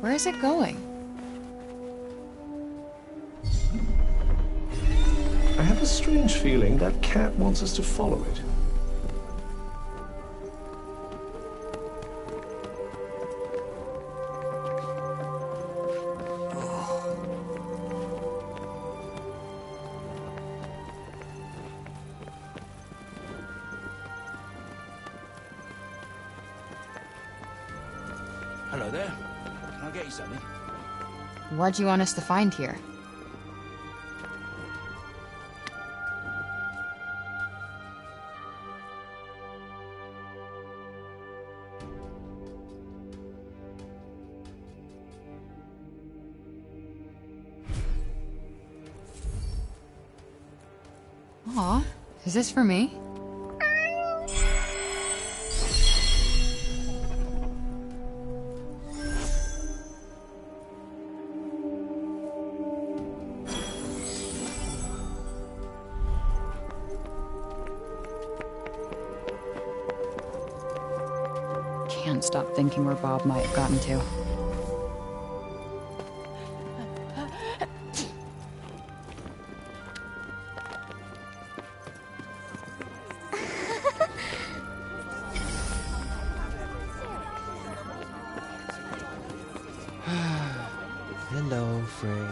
Where is it going? I have a strange feeling that cat wants us to follow it. Hello there. Can I get you something? What do you want us to find here? Aw, is this for me? Can't stop thinking where Bob might have gotten to. Hello, Frey.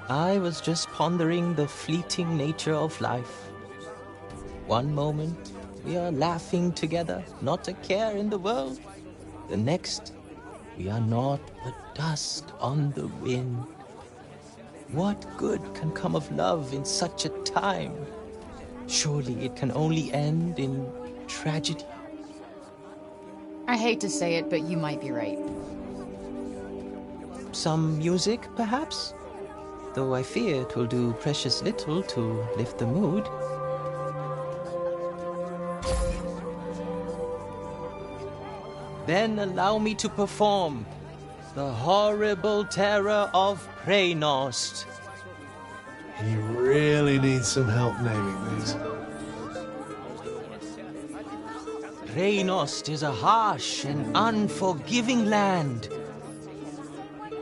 I was just pondering the fleeting nature of life. One moment, we are laughing together, not a care in the world. The next, we are not but dust on the wind. What good can come of love in such a time? Surely it can only end in tragedy. I hate to say it, but you might be right. Some music, perhaps? Though I fear it will do precious little to lift the mood. Then allow me to perform the horrible terror of Preynost. He really needs some help naming these. Preynost is a harsh and unforgiving land.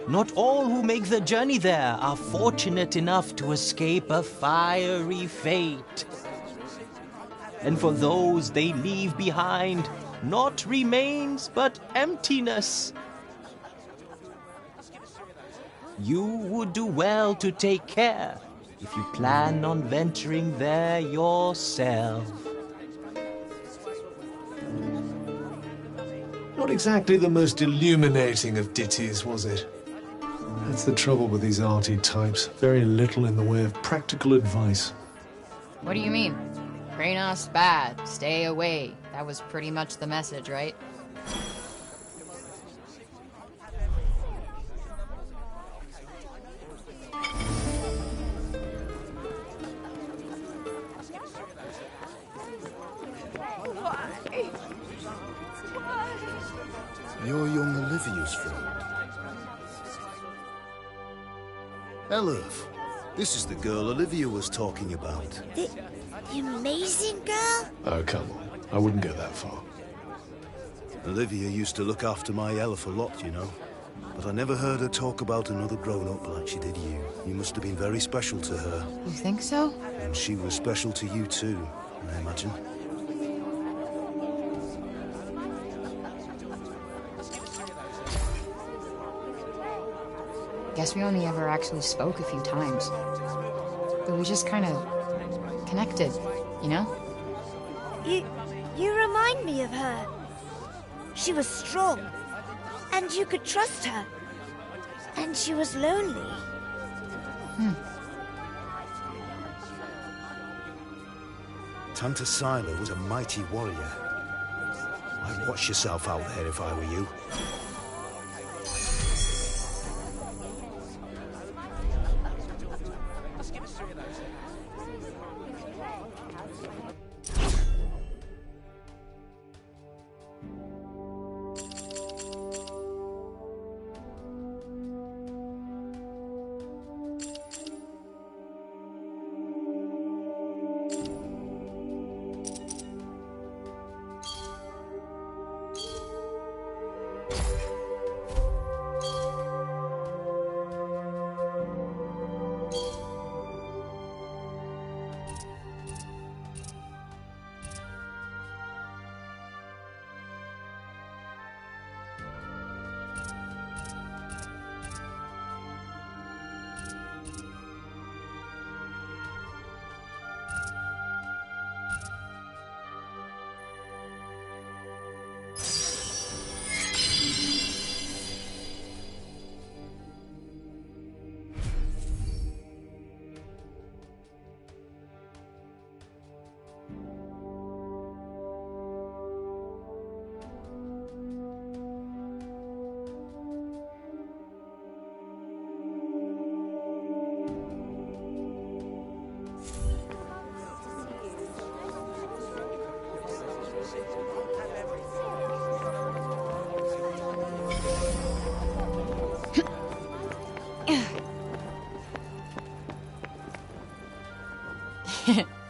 Not all who make the journey there are fortunate enough to escape a fiery fate. And for those they leave behind, not remains but emptiness. You would do well to take care if you plan on venturing there yourself. Not exactly the most illuminating of ditties, was it? That's the trouble with these arty types. Very little in the way of practical advice. What do you mean? Kranos bad, stay away. That was pretty much the message, right? You're young Olivia's friend. Elif, this is the girl Olivia was talking about. The amazing girl? Oh, come on. I wouldn't go that far. Olivia used to look after my Elif a lot, you know. But I never heard her talk about another grown-up like she did you. You must have been very special to her. You think so? And she was special to you too, I imagine. Guess we only ever actually spoke a few times. But we just kind of connected, you know? You remind me of her. She was strong, and you could trust her. And she was lonely. Tanta Sila was a mighty warrior. I'd watch yourself out there if I were you.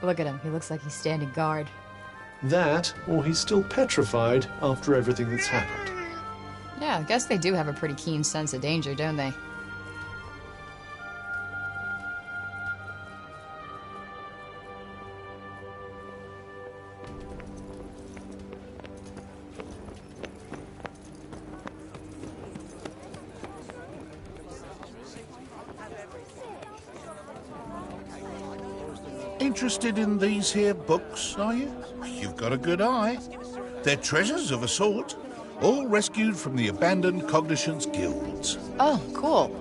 Look at him. He looks like he's standing guard. That, or he's still petrified after everything that's happened. Yeah, I guess they do have a pretty keen sense of danger, don't they? Interested in these here books, are you? You've got a good eye. They're treasures of a sort, all rescued from the abandoned Cognition's guilds. Oh, cool.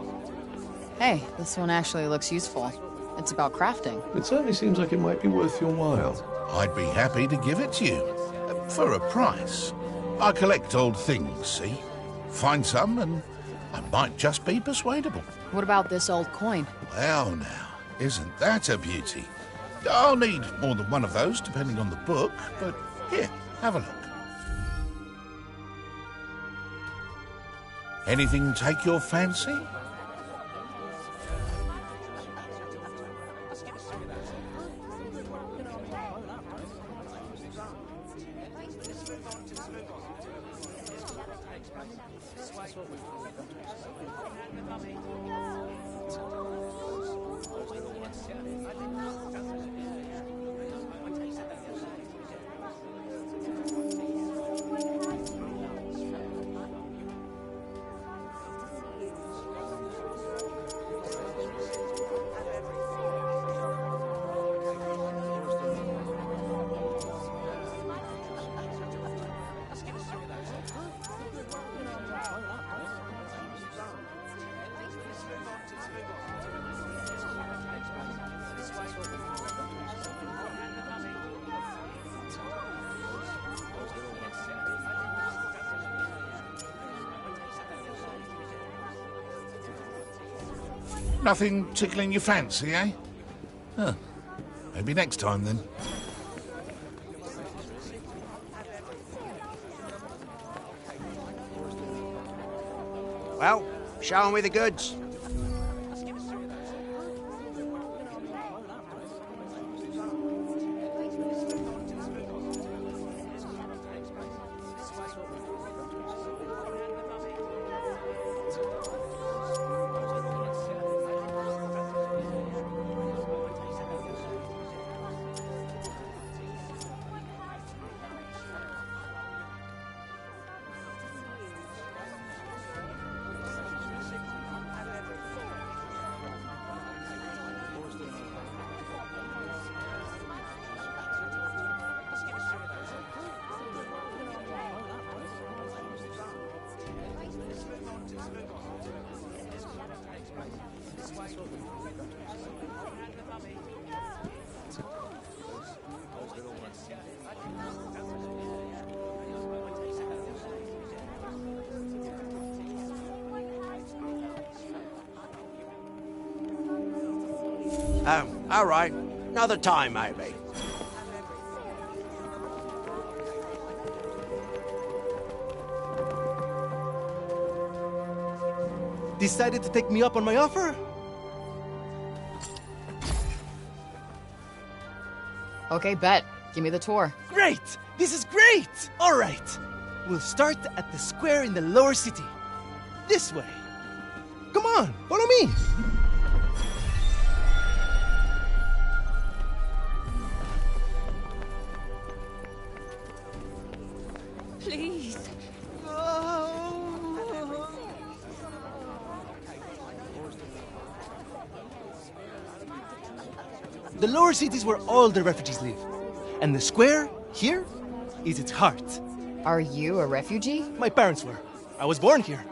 Hey, this one actually looks useful. It's about crafting. It certainly seems like it might be worth your while. I'd be happy to give it to you, for a price. I collect old things, see? Find some and I might just be persuadable. What about this old coin? Well now, isn't that a beauty? I'll need more than one of those, depending on the book, but here, have a look. Anything take your fancy? Nothing tickling your fancy, eh? Huh. Maybe next time, then. Well, show me the goods. Oh, all right. Another time, maybe. Decided to take me up on my offer? Okay, bet. Give me the tour. Great! This is great! All right. We'll start at the square in the lower city. This way. Come on, follow me. Please. The lower city is where all the refugees live. And the square, here, is its heart. Are you a refugee? My parents were. I was born here.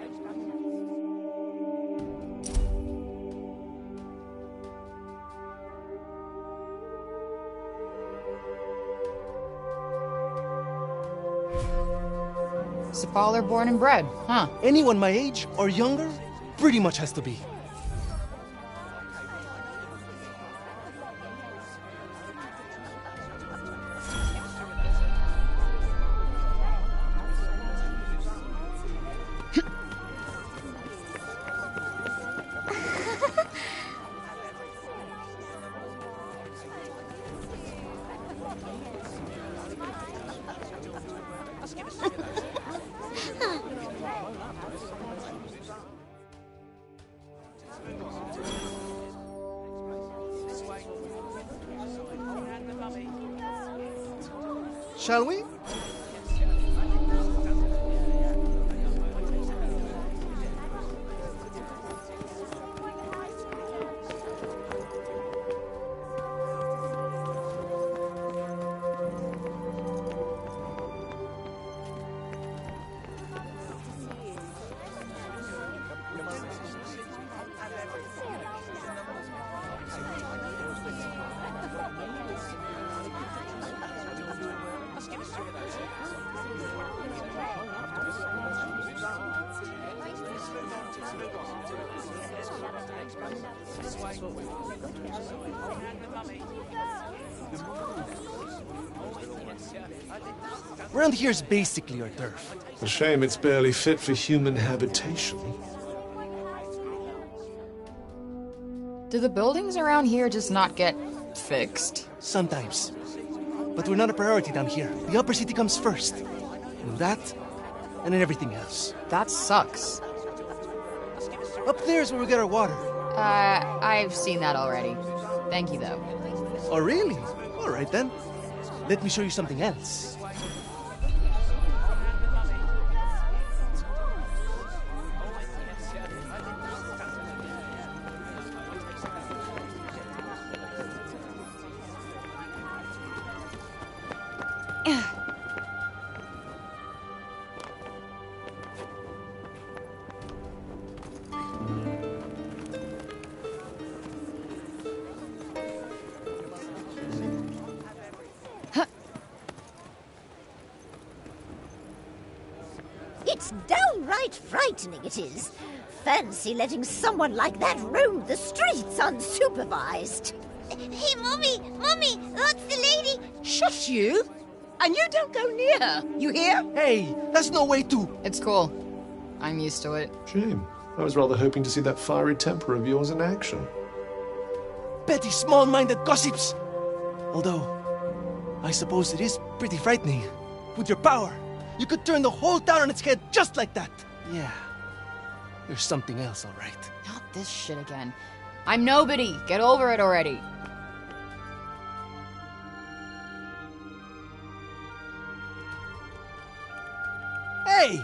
Sepaller born and bred, huh? Anyone my age or younger pretty much has to be. shall we? Around here is basically our turf. A shame it's barely fit for human habitation. Do the buildings around here just not get fixed? Sometimes. But we're not a priority down here. The upper city comes first. And that, and then everything else. That sucks. Up there's where we get our water. I've seen that already. Thank you, though. Oh, really? All right, then. Let me show you something else. It's downright frightening, it is. Fancy letting someone like that roam the streets unsupervised. Hey, Mummy! Mummy! That's the lady! Shush you! And you don't go near her, you hear? Hey, that's no way to... It's cool. I'm used to it. Shame. I was rather hoping to see that fiery temper of yours in action. Petty, small-minded gossips! Although, I suppose it is pretty frightening. With your power, you could turn the whole town on its head just like that. Yeah, there's something else, all right. Not this shit again. I'm nobody. Get over it already. Hey,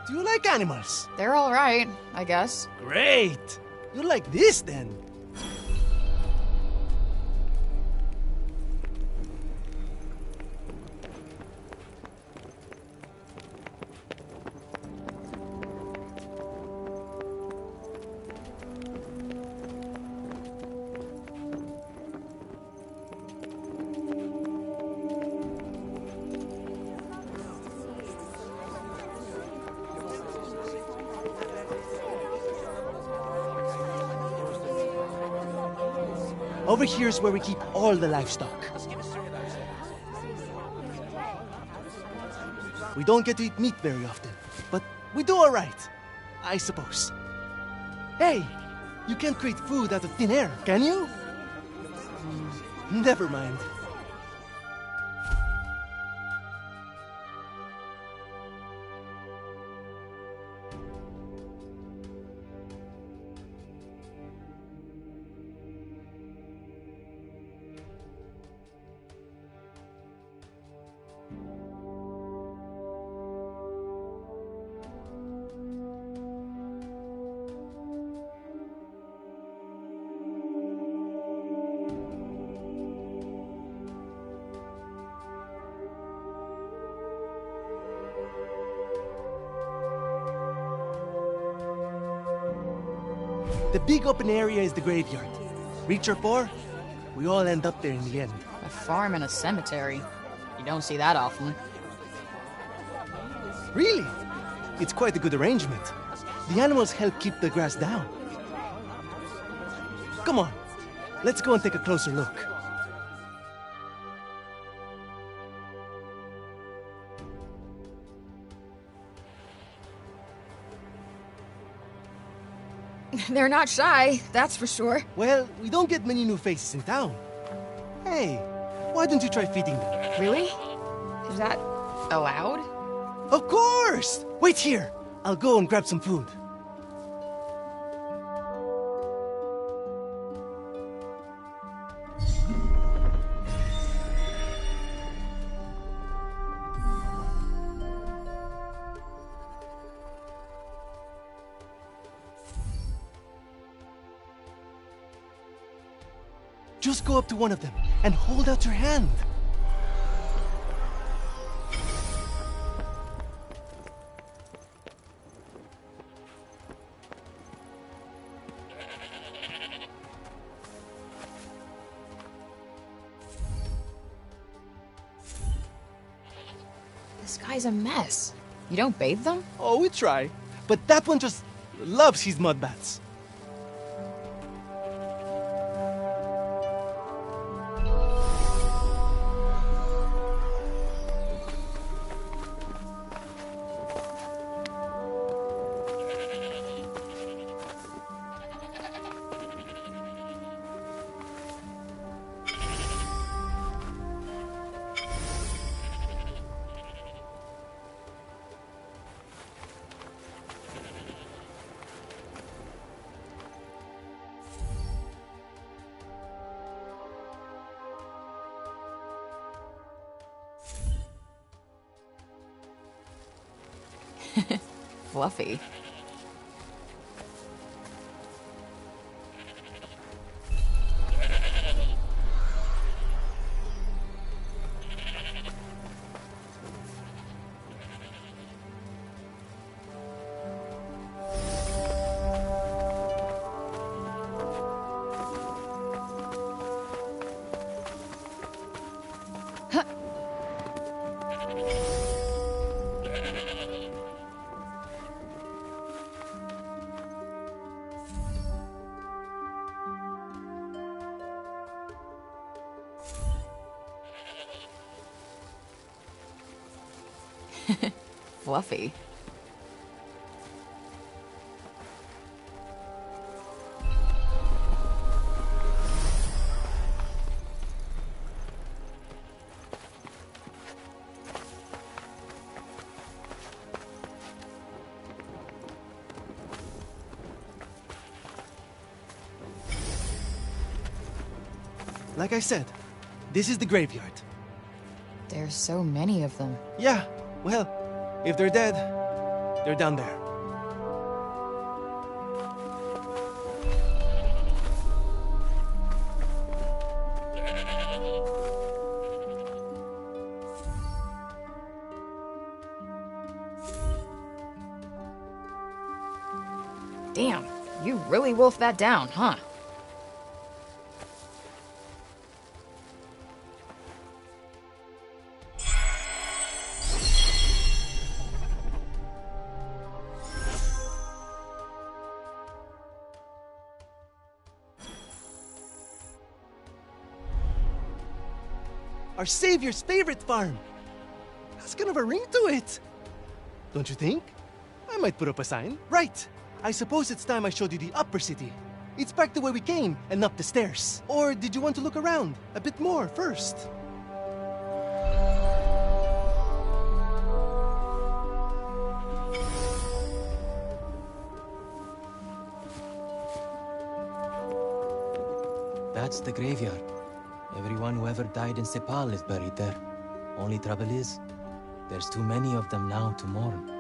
do you like animals? They're all right, I guess. Great! You like this, then? Over here is where we keep all the livestock. We don't get to eat meat very often, but we do all right, I suppose. Hey, you can't create food out of thin air, can you? Never mind. The big open area is the graveyard. Rich or poor, we all end up there in the end. A farm and a cemetery. You don't see that often. Really? It's quite a good arrangement. The animals help keep the grass down. Come on, let's go and take a closer look. They're not shy, that's for sure. Well, we don't get many new faces in town. Hey, why don't you try feeding them? Really? Is that allowed? Of course! Wait here. I'll go and grab some food. Just go up to one of them and hold out your hand. This guy's a mess. You don't bathe them? Oh, we try. But that one just loves his mud baths. Fluffy. Fluffy. Like I said, this is the graveyard. There's so many of them. Yeah, well, if they're dead, they're down there. Damn, you really wolfed that down, huh? Our savior's favorite farm. Has kind of a ring to it. Don't you think? I might put up a sign. Right. I suppose it's time I showed you the upper city. It's back the way we came and up the stairs. Or did you want to look around a bit more first? That's the graveyard. Everyone who ever died in Sepal is buried there. Only trouble is, there's too many of them now to mourn.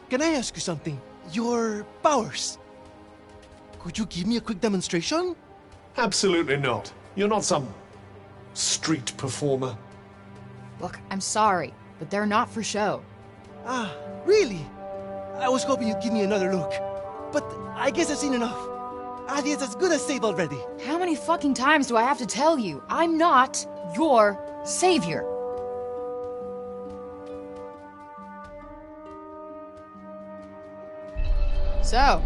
Can I ask you something? Your powers? Could you give me a quick demonstration? Absolutely not. You're not some street performer. Look, I'm sorry, but they're not for show. Ah, really? I was hoping you'd give me another look. But I guess I've seen enough. Adi is as good as saved already. How many fucking times do I have to tell you? I'm not your savior. So,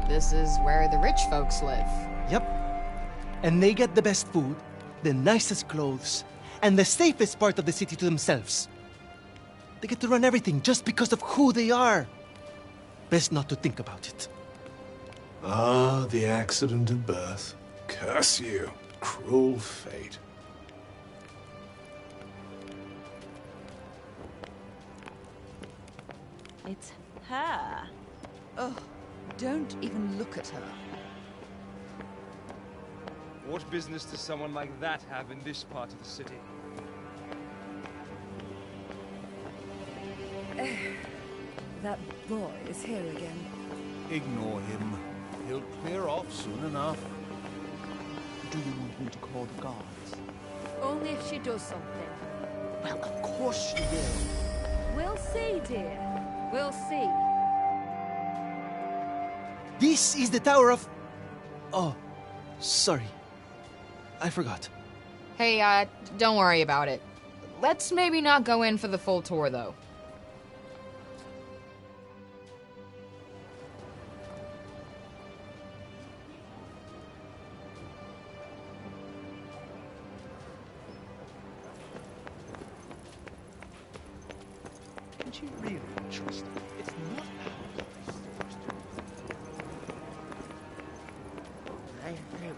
this is where the rich folks live. Yep. And they get the best food, the nicest clothes, and the safest part of the city to themselves. They get to run everything just because of who they are. Best not to think about it. Ah, the accident of birth. Curse you. Cruel fate. It's her. Oh, don't even look at her. What business does someone like that have in this part of the city? That boy is here again. Ignore him. He'll clear off soon enough. Do you want me to call the guards? Only if she does something. Well, of course she will. We'll see, dear. We'll see. This is the Tower of... Oh, sorry. I forgot. Hey, don't worry about it. Let's maybe not go in for the full tour, though. Can she really trust him? It's not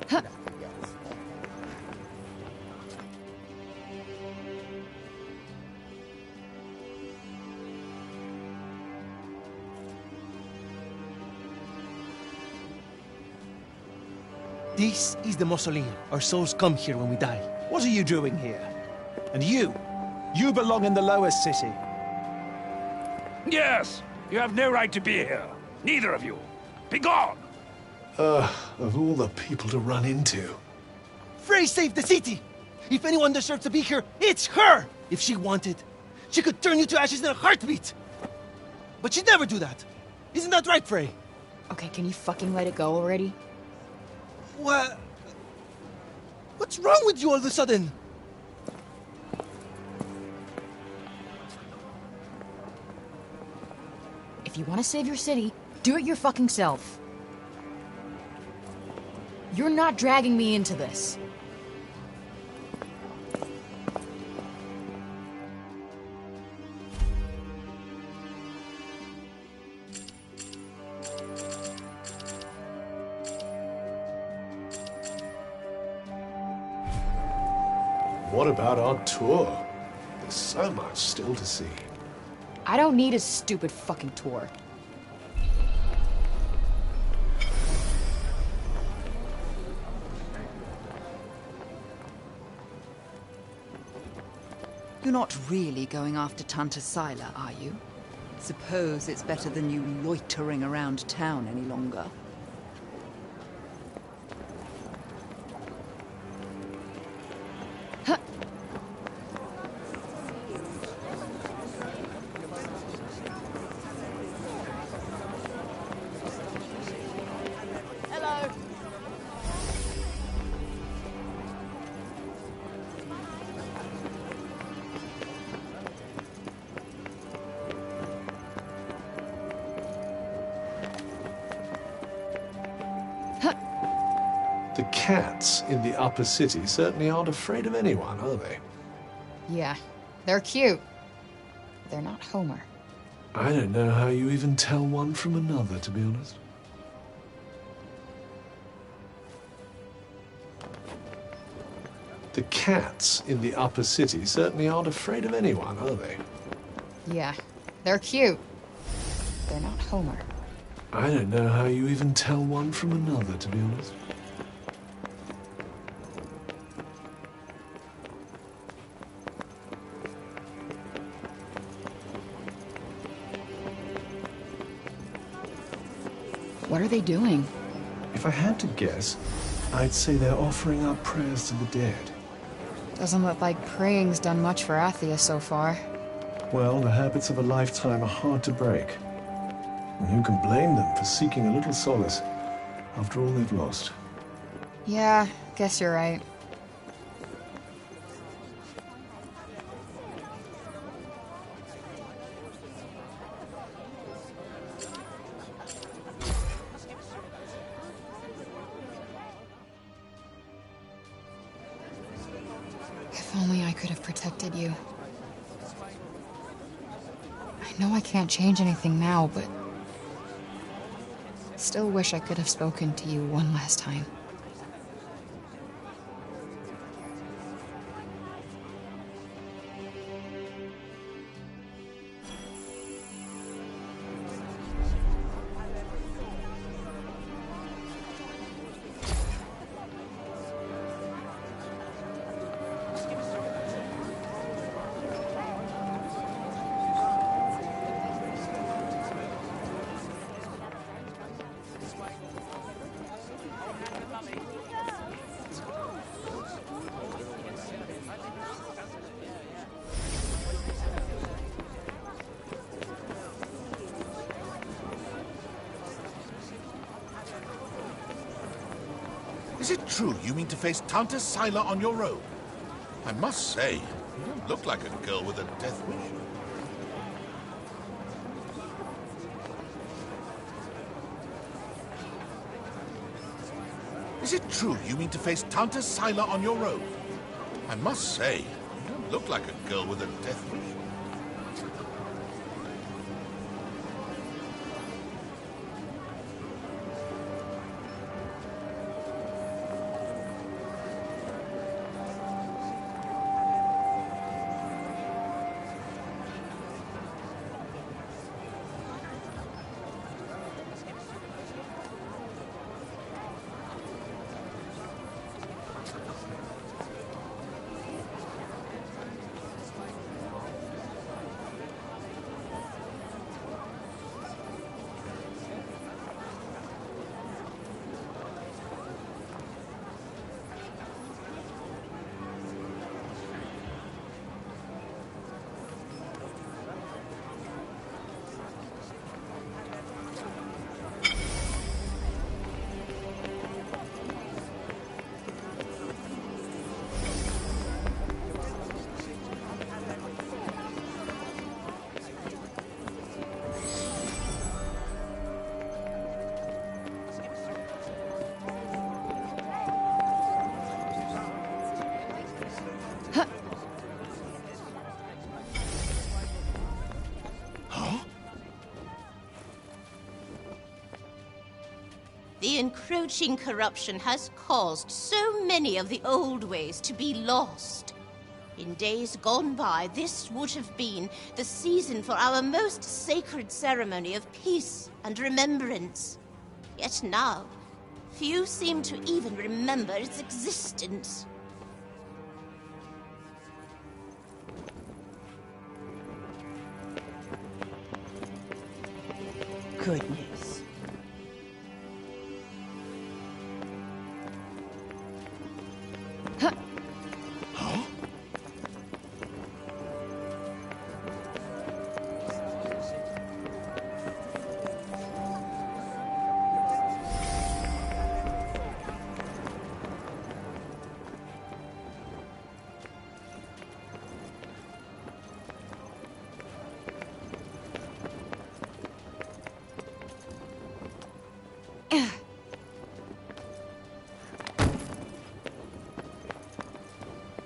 Huh. This is the mausoleum. Our souls come here when we die. What are you doing here? And you? You belong in the lowest city. Yes! You have no right to be here. Neither of you. Be gone! Of all the people to run into. Frey saved the city! If anyone deserves to be here, it's her! If she wanted, she could turn you to ashes in a heartbeat! But she'd never do that. Isn't that right, Frey? Okay, can you fucking let it go already? What? What's wrong with you all of a sudden? If you want to save your city, do it your fucking self. You're not dragging me into this. What about our tour? There's so much still to see. I don't need a stupid fucking tour. You're not really going after Tanta Sila, are you? Suppose it's better than you loitering around town any longer. The cats in the upper city certainly aren't afraid of anyone, are they? Yeah, they're cute. They're not Homer. I don't know how you even tell one from another, to be honest. The cats in the upper city certainly aren't afraid of anyone, are they? Yeah, they're cute. They're not Homer. I don't know how you even tell one from another, to be honest. What are they doing? If I had to guess, I'd say they're offering up prayers to the dead. Doesn't look like praying's done much for Athia so far. Well, the habits of a lifetime are hard to break. And who can blame them for seeking a little solace after all they've lost? Yeah, guess you're right. If only I could have protected you. I know I can't change anything now, but still wish I could have spoken to you one last time. Is it true you mean to face Tanta Sila on your own? I must say, you don't look like a girl with a death wish. Is it true you mean to face Tanta Sila on your own? I must say, you don't look like a girl with a death wish. The encroaching corruption has caused so many of the old ways to be lost. In days gone by, this would have been the season for our most sacred ceremony of peace and remembrance. Yet now, few seem to even remember its existence. Goodness.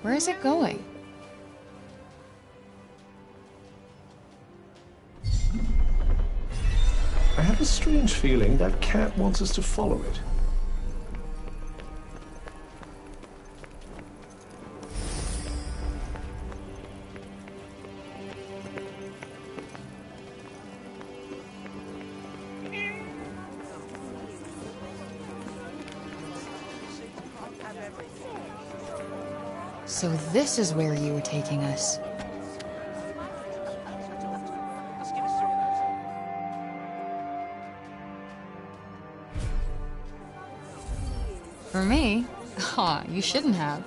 Where is it going? I have a strange feeling that cat wants us to follow it. So this is where you were taking us. me? Aw, you shouldn't have.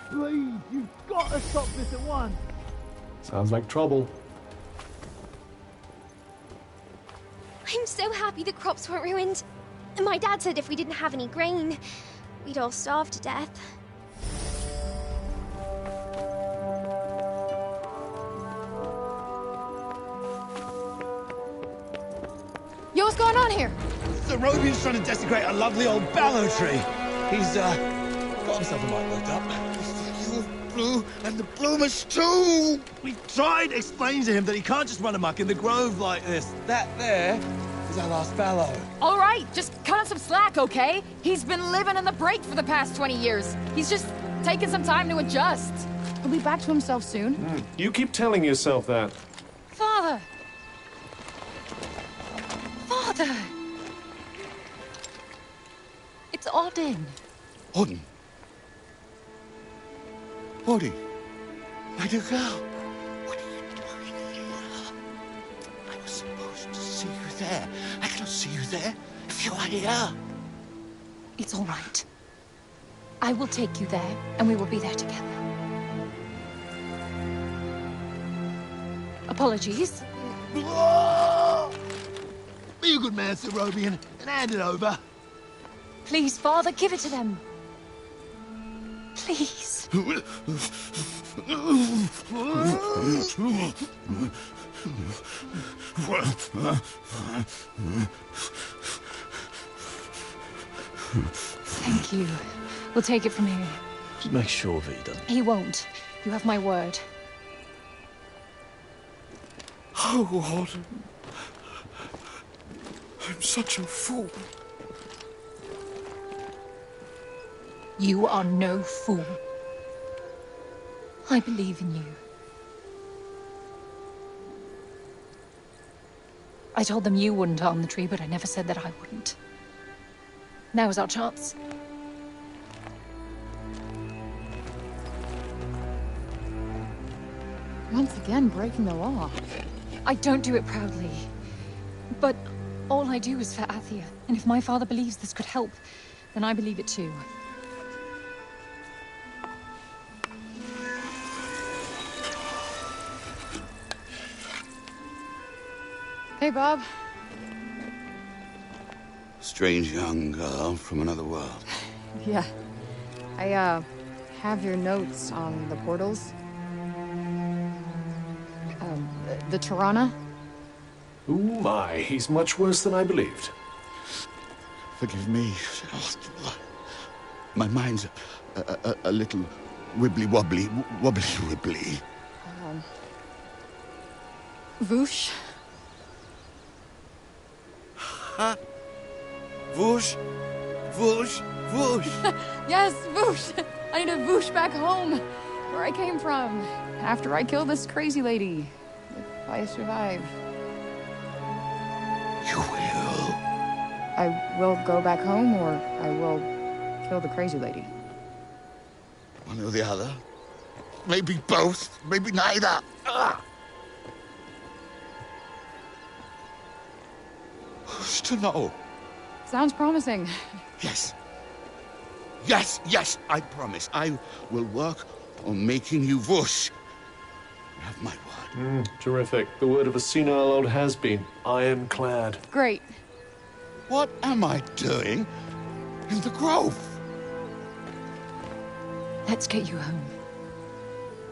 Please, you've got to stop this at once. Sounds like trouble. I'm so happy the crops weren't ruined. My dad said if we didn't have any grain, we'd all starve to death. Yo, what's going on here? The Robian's trying to desecrate a lovely old ballow tree. He's, got himself a mite worked up. Blue, and the bloomers too! We tried explaining to him that he can't just run amok in the grove like this. That there is our last fallow. All right, just cut him some slack, okay? He's been living in the break for the past 20 years. He's just taking some time to adjust. He'll be back to himself soon. You keep telling yourself that. Father! Father! It's Odin. Odin? Odin? My dear girl, what are you doing here? I was supposed to see you there. I cannot see you there if you are here. It's all right. I will take you there, and we will be there together. Apologies. Be a good man, Sir Robian, and hand it over. Please, Father, give it to them. Please. Thank you. We'll take it from here. Just make sure that he doesn't. He won't. You have my word. Oh, Odin. I'm such a fool. You are no fool. I believe in you. I told them you wouldn't harm the tree, but I never said that I wouldn't. Now is our chance. Once again, breaking the law. I don't do it proudly. But all I do is for Athia. And if my father believes this could help, then I believe it too. Hey, Bob. Strange young girl from another world. Yeah. I, have your notes on the portals. The Tirana? Oh my, he's much worse than I believed. Forgive me. My mind's a little wibbly-wobbly, wobbly-wibbly. Voosh? Huh? Whoosh, whoosh, whoosh. Yes, Voosh! I need to Voosh back home, where I came from, after I killed this crazy lady. If I survive. You will? I will go back home, or I will kill the crazy lady. One or the other. Maybe both, maybe neither. Ah! Who's to know? Sounds promising. Yes. Yes, yes, I promise. I will work on making you whoosh. You have my word. Terrific. The word of a senile old has-been. Ironclad. Great. What am I doing in the grove? Let's get you home.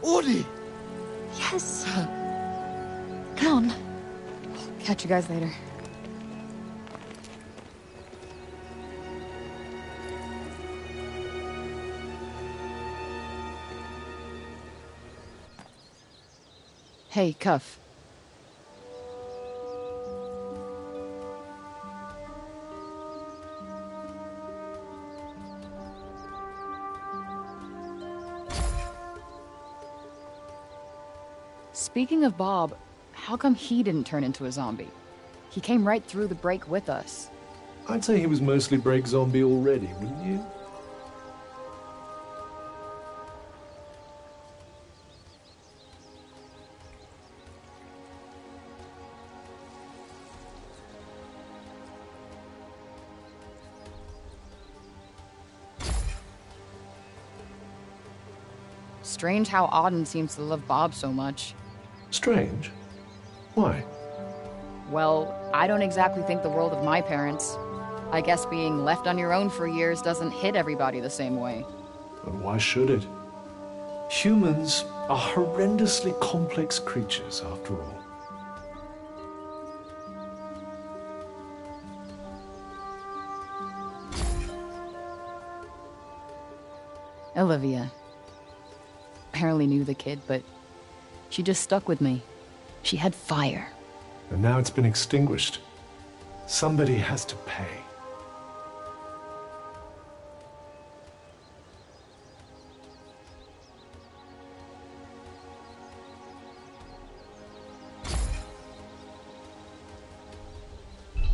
Audie! Yes. Come on. Catch you guys later. Hey, Cuff. Speaking of Bob, how come he didn't turn into a zombie? He came right through the break with us. I'd say he was mostly break zombie already, wouldn't you? Strange how Auden seems to love Bob so much. Strange? Why? Well, I don't exactly think the world of my parents. I guess being left on your own for years doesn't hit everybody the same way. But why should it? Humans are horrendously complex creatures, after all. Olivia. Barely knew the kid, but she just stuck with me. She had fire. And now it's been extinguished. Somebody has to pay.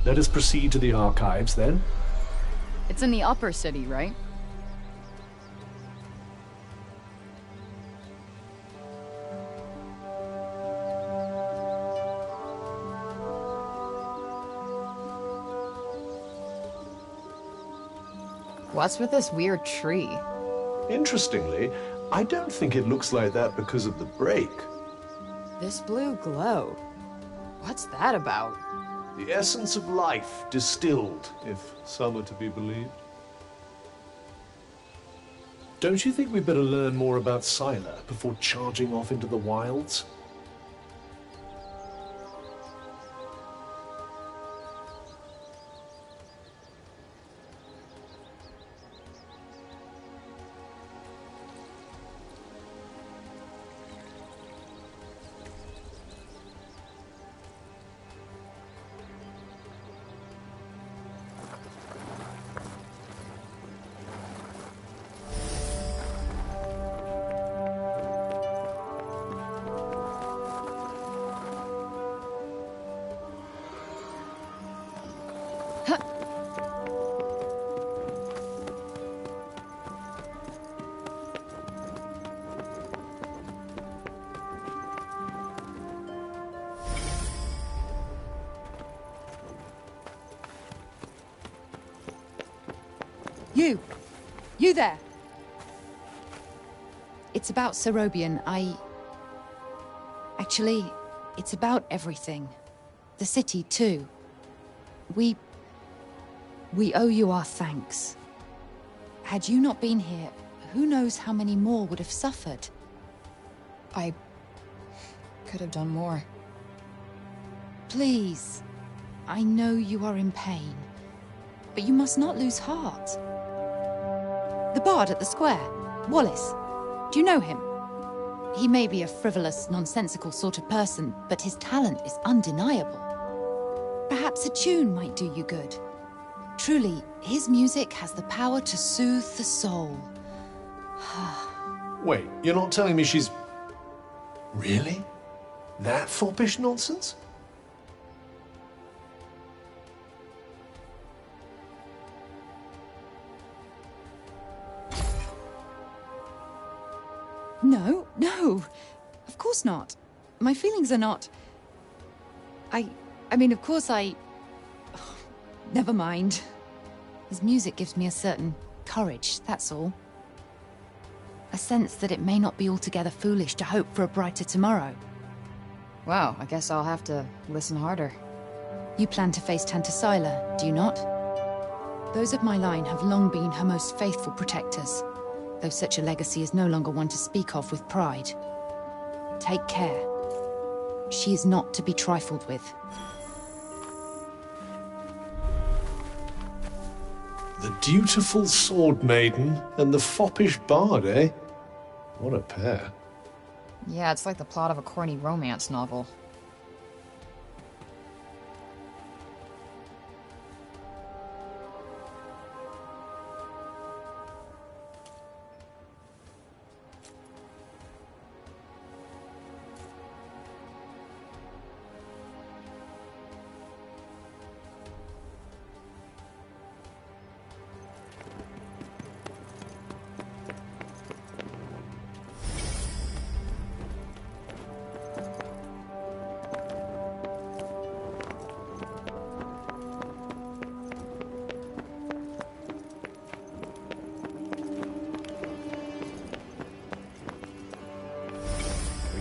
Let us proceed to the archives, then. It's in the upper city, right? What's with this weird tree? Interestingly, I don't think it looks like that because of the break. This blue glow. What's that about? The essence of life distilled, if some are to be believed. Don't you think we'd better learn more about Sylar before charging off into the wilds? You there! It's about Serobian. Actually, it's about everything. The city, too. We owe you our thanks. Had you not been here, who knows how many more would have suffered? I could have done more. Please. I know you are in pain. But you must not lose heart. The bard at the square, Wallace. Do you know him? He may be a frivolous, nonsensical sort of person, but his talent is undeniable. Perhaps a tune might do you good. Truly, his music has the power to soothe the soul. Wait, you're not telling me she's... Really? That foppish nonsense? No. Of course not. My feelings are not... I mean, of course never mind. His music gives me a certain courage, that's all. A sense that it may not be altogether foolish to hope for a brighter tomorrow. Well, I guess I'll have to listen harder. You plan to face Tanta Sila, do you not? Those of my line have long been her most faithful protectors, though such a legacy is no longer one to speak of with pride. Take care. She is not to be trifled with. The dutiful sword maiden and the foppish bard, eh? What a pair. Yeah, it's like the plot of a corny romance novel.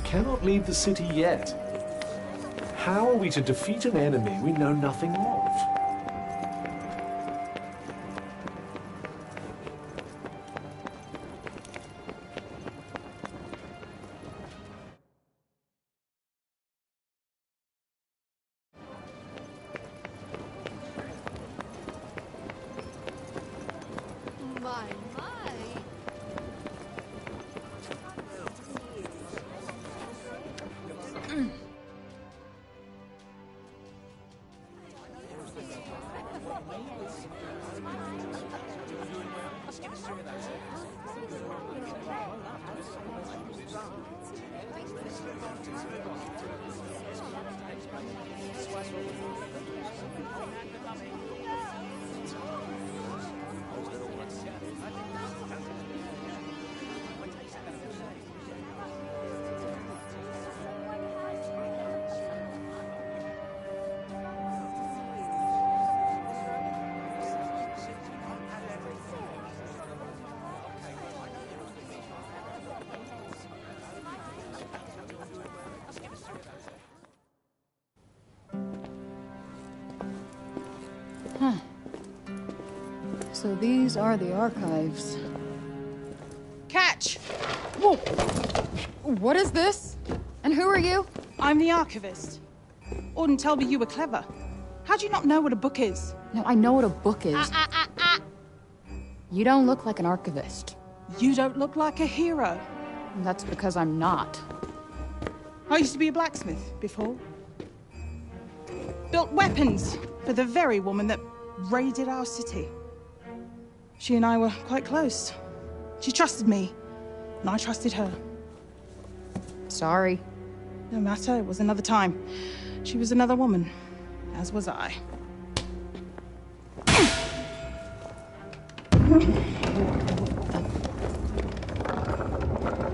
Cannot leave the city yet. How are we to defeat an enemy we know nothing of? Huh. So these are the archives. Catch! Whoa! What is this? And who are you? I'm the archivist. Auden told me you were clever. How do you not know what a book is? No, I know what a book is. You don't look like an archivist. You don't look like a hero. That's because I'm not. I used to be a blacksmith before. Built weapons for the very woman that raided our city. She and I were quite close. She trusted me, and I trusted her. Sorry. No matter, it was another time. She was another woman, as was I.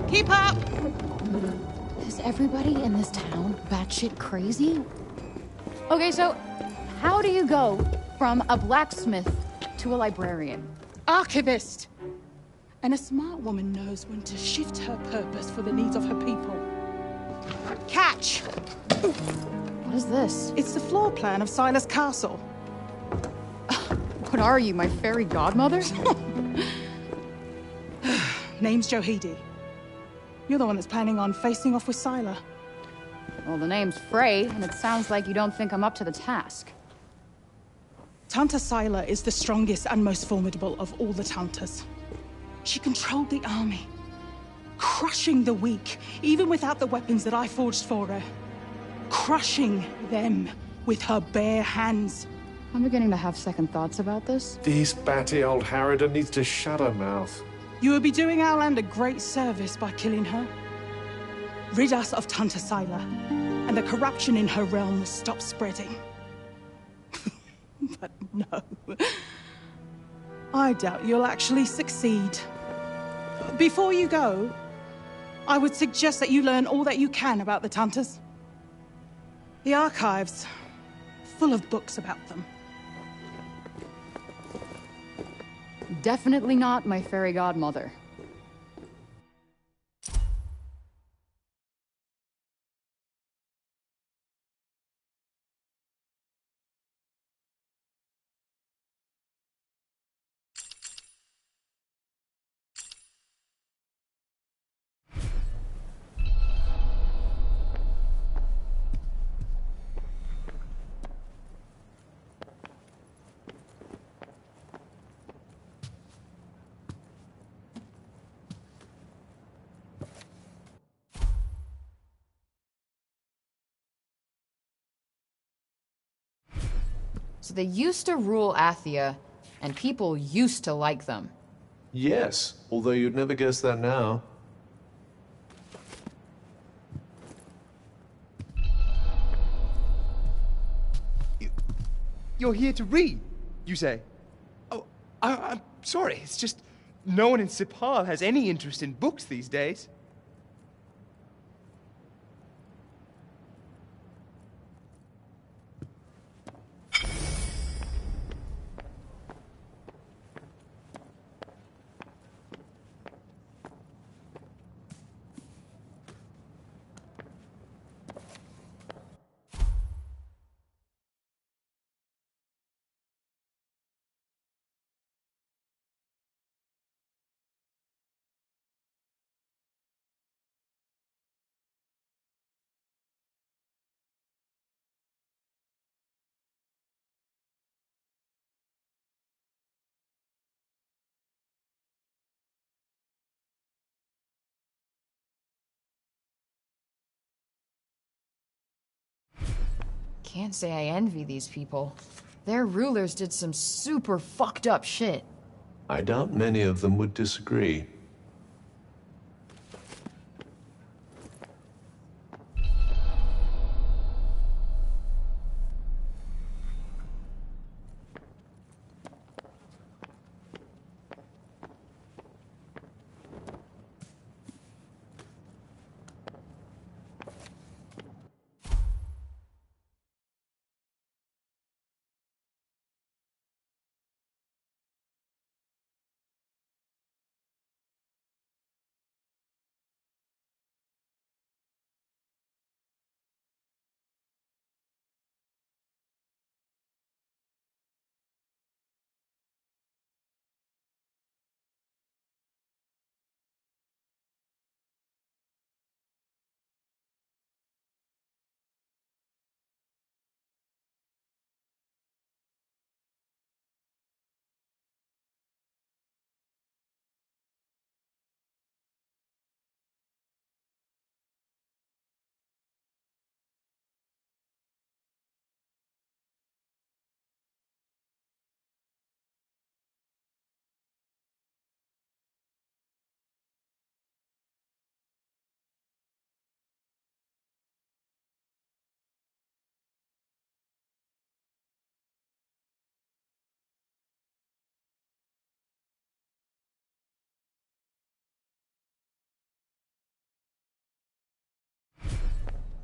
Keep up! Is everybody in this town batshit crazy? Okay, so how do you go from a blacksmith to a librarian? Archivist! And a smart woman knows when to shift her purpose for the needs of her people. Catch! What is this? It's the floor plan of Silas Castle. What are you, my fairy godmother? Name's Johidi. You're the one that's planning on facing off with Sila. Well, the name's Frey, and it sounds like you don't think I'm up to the task. Tanta Sila is the strongest and most formidable of all the Tantas. She controlled the army, crushing the weak, even without the weapons that I forged for her. Crushing them with her bare hands. I'm beginning to have second thoughts about this. This batty old harridan needs to shut her mouth. You would be doing our land a great service by killing her. Rid us of Tanta Sila, and the corruption in her realm will stop spreading. But no. I doubt you'll actually succeed. Before you go, I would suggest that you learn all that you can about the Tantas. The archives, full of books about them. Definitely not my fairy godmother. So they used to rule Athia, and people used to like them. Yes, although you'd never guess that now. You're here to read, you say? Oh, I'm sorry. It's just no one in Sipal has any interest in books these days. Can't say I envy these people. Their rulers did some super fucked up shit. I doubt many of them would disagree.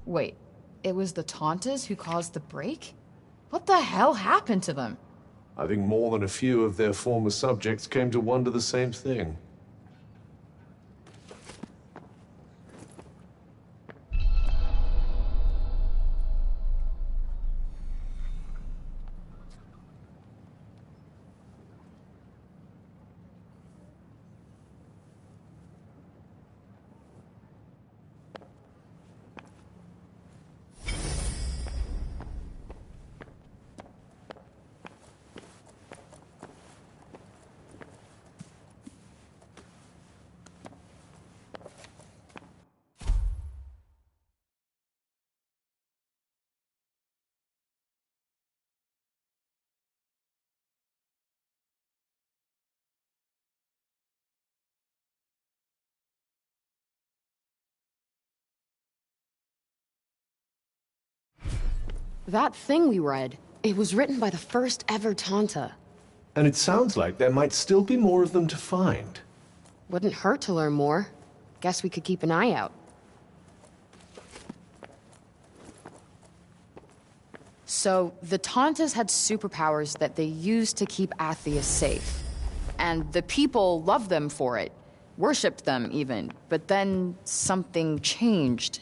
Wait, it was the Tauntas who caused the break? What the hell happened to them? I think more than a few of their former subjects came to wonder the same thing. That thing we read, it was written by the first ever Tanta. And it sounds like there might still be more of them to find. Wouldn't hurt to learn more. Guess we could keep an eye out. So, the Tantas had superpowers that they used to keep Athia safe. And the people loved them for it. Worshipped them, even. But then something changed.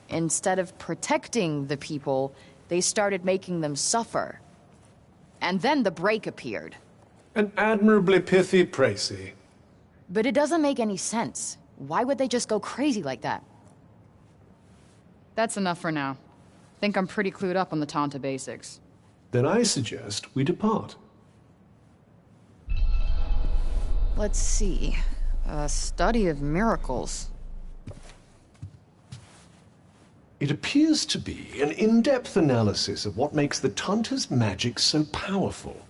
Instead of protecting the people, they started making them suffer. And then the break appeared. An admirably pithy précis. But it doesn't make any sense. Why would they just go crazy like that? That's enough for now. Think I'm pretty clued up on the Tanta basics. Then I suggest we depart. Let's see. A study of miracles. It appears to be an in-depth analysis of what makes the Tanta's magic so powerful.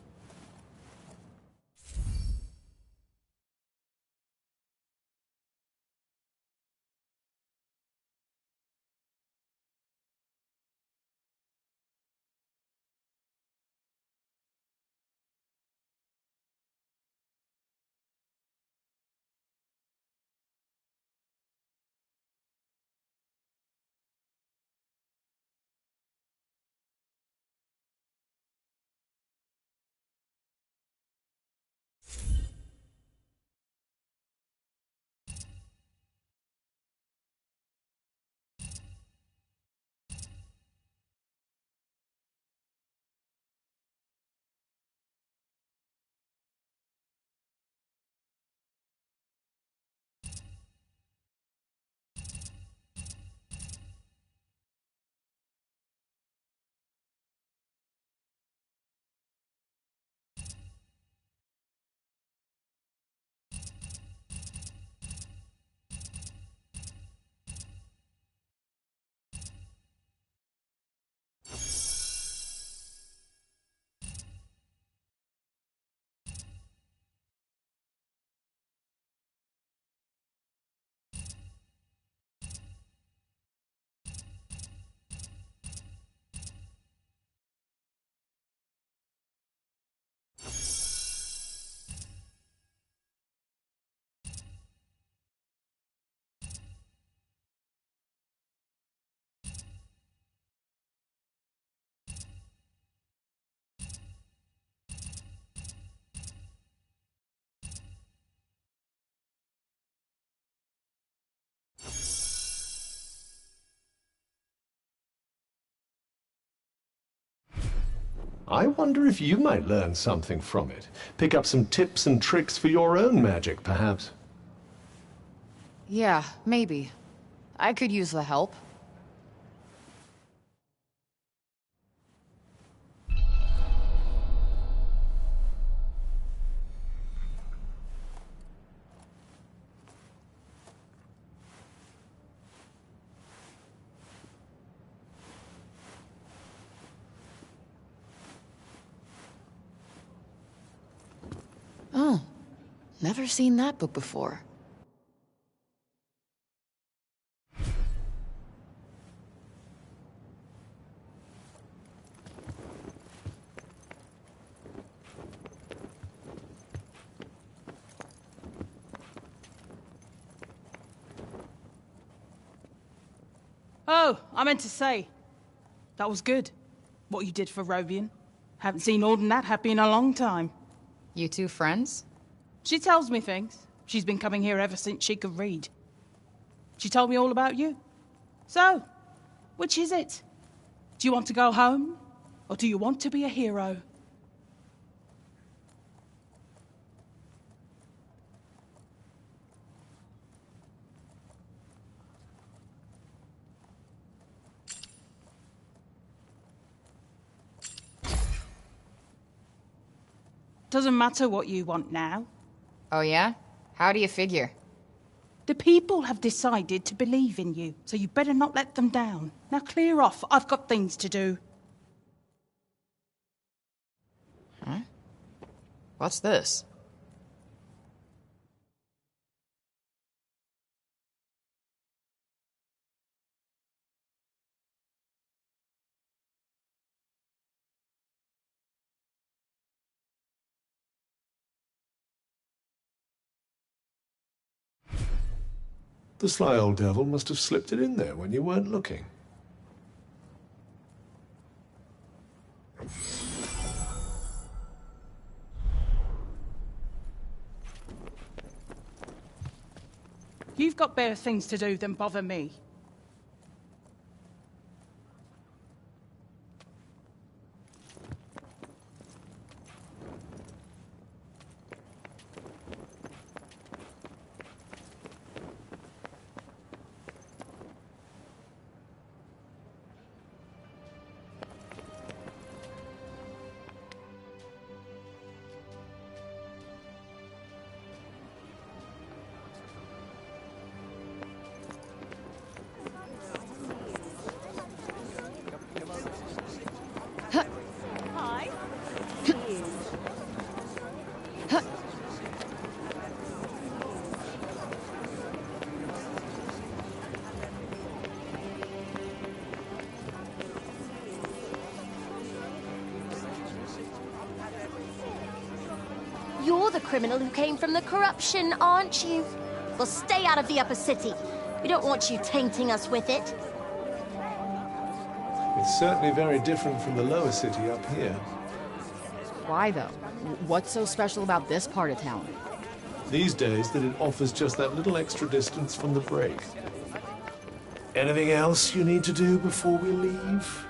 I wonder if you might learn something from it. Pick up some tips and tricks for your own magic, perhaps. Yeah, maybe. I could use the help. Oh, never seen that book before. Oh, I meant to say, that was good, what you did for Rovian. Haven't seen Auden that happy in a long time. You two friends? She tells me things. She's been coming here ever since she could read. She told me all about you. So, which is it? Do you want to go home, or do you want to be a hero? Doesn't matter what you want now. Oh yeah? How do you figure? The people have decided to believe in you, so you better not let them down. Now clear off, I've got things to do. Huh? What's this? The sly old devil must have slipped it in there when you weren't looking. You've got better things to do than bother me. You're the criminal who came from the corruption, aren't you? Well, stay out of the upper city. We don't want you tainting us with it. It's certainly very different from the lower city up here. Why, though? What's so special about this part of town? These days, that it offers just that little extra distance from the break. Anything else you need to do before we leave?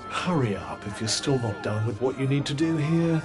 Hurry up if you're still not done with what you need to do here.